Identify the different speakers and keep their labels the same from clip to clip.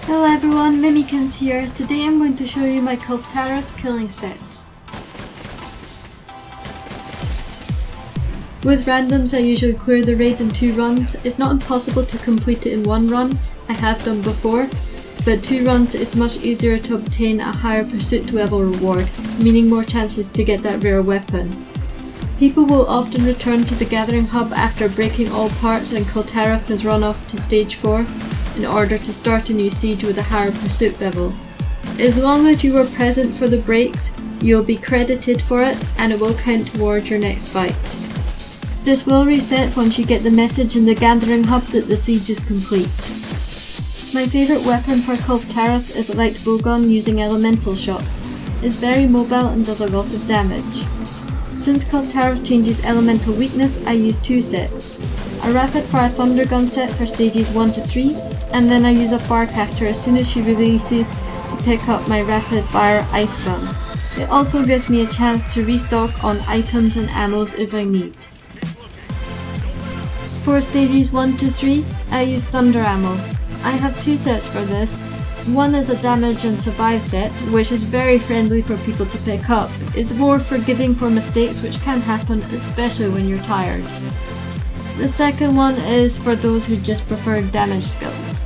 Speaker 1: Hello everyone, Mimikins here. Today I'm going to show you my Kulve Taroth killing sets. With randoms I usually clear the raid in 2 runs. It's not impossible to complete it in 1 run, I have done before, but 2 runs is much easier to obtain a higher pursuit level reward, meaning more chances to get that rare weapon. People will often return to the gathering hub after breaking all parts and Kulve Taroth has run off to stage 4 in order to start a new siege with a higher pursuit level. As long as you were present for the breaks, you will be credited for it and it will count towards your next fight. This will reset once you get the message in the gathering hub that the siege is complete. My favourite weapon for Kulve Taroth is a light bowgun using elemental shots. It's very mobile and does a lot of damage. Since Kulve Taroth changes elemental weakness, I use 2 sets. A rapid fire thundergun set for stages 1 to 3, and then I use a firecaster as soon as she releases to pick up my rapid fire ice gun. It also gives me a chance to restock on items and ammos if I need. For stages 1 to 3, I use thunder ammo. I have 2 sets for this. One is a damage and survive set, which is very friendly for people to pick up. It's more forgiving for mistakes which can happen, especially when you're tired. The second one is for those who just prefer damage skills.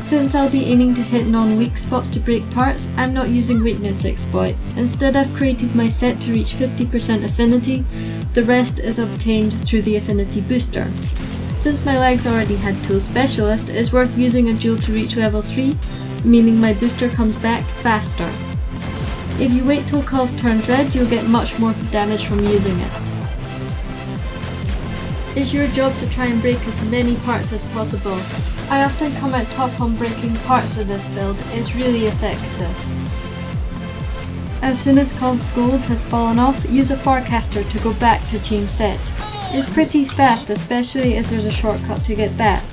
Speaker 1: Since I'll be aiming to hit non-weak spots to break parts, I'm not using weakness exploit. Instead I've created my set to reach 50% affinity, the rest is obtained through the affinity booster. Since my legs already had tool specialist, it's worth using a jewel to reach level 3, meaning my booster comes back faster. If you wait till Kulve turns red, you'll get much more damage from using it. It's your job to try and break as many parts as possible. I often come out top on breaking parts with this build, it's really effective. As soon as Kulve's gold has fallen off, use a forecaster to go back to change set. It's pretty fast, especially as there's a shortcut to get back.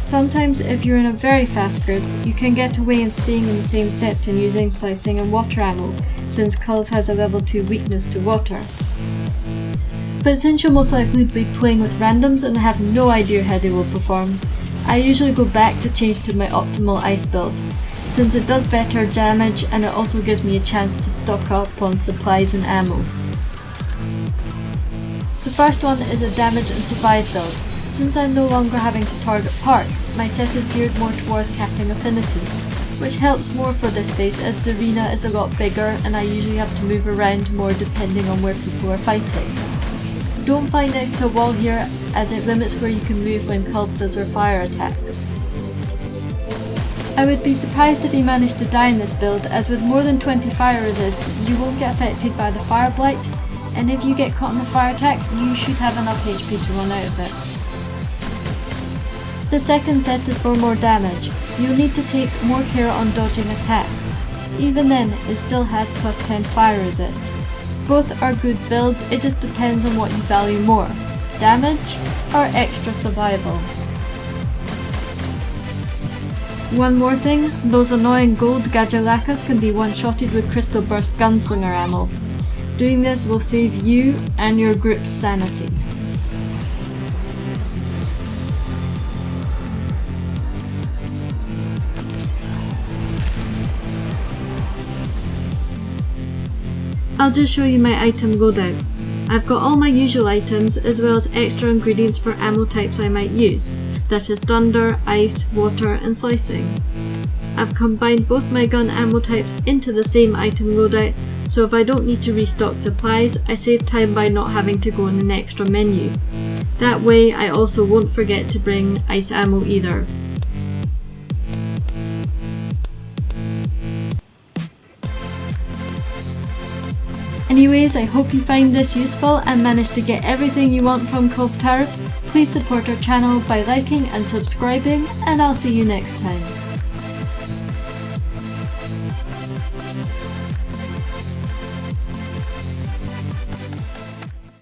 Speaker 1: Sometimes if you're in a very fast group, you can get away in staying in the same set and using slicing and water ammo, since Kulve has a level 2 weakness to water. But since you'll most likely be playing with randoms and have no idea how they will perform, I usually go back to change to my optimal ice build, since it does better damage and it also gives me a chance to stock up on supplies and ammo. The first one is a damage and survive build. Since I'm no longer having to target parts, my set is geared more towards capping affinity, which helps more for this phase as the arena is a lot bigger and I usually have to move around more depending on where people are fighting. Don't fight next to a wall here as it limits where you can move when Kulve does her fire attacks. I would be surprised if you managed to die in this build, as with more than 20 fire resist, you won't get affected by the fire blight, and if you get caught in a fire attack, you should have enough HP to run out of it. The second set is for more damage. You'll need to take more care on dodging attacks. Even then, it still has plus 10 fire resist. Both are good builds, it just depends on what you value more, damage or extra survival. One more thing, those annoying gold Gajalakas can be one-shotted with Crystal Burst Gunslinger ammo. Doing this will save you and your group's sanity. I'll just show you my item loadout. I've got all my usual items as well as extra ingredients for ammo types I might use, that is thunder, ice, water and slicing. I've combined both my gun ammo types into the same item loadout, so if I don't need to restock supplies, I save time by not having to go in an extra menu. That way I also won't forget to bring ice ammo either. Anyways, I hope you find this useful and managed to get everything you want from Kulve Taroth. Please support our channel by liking and subscribing, and I'll see you next time.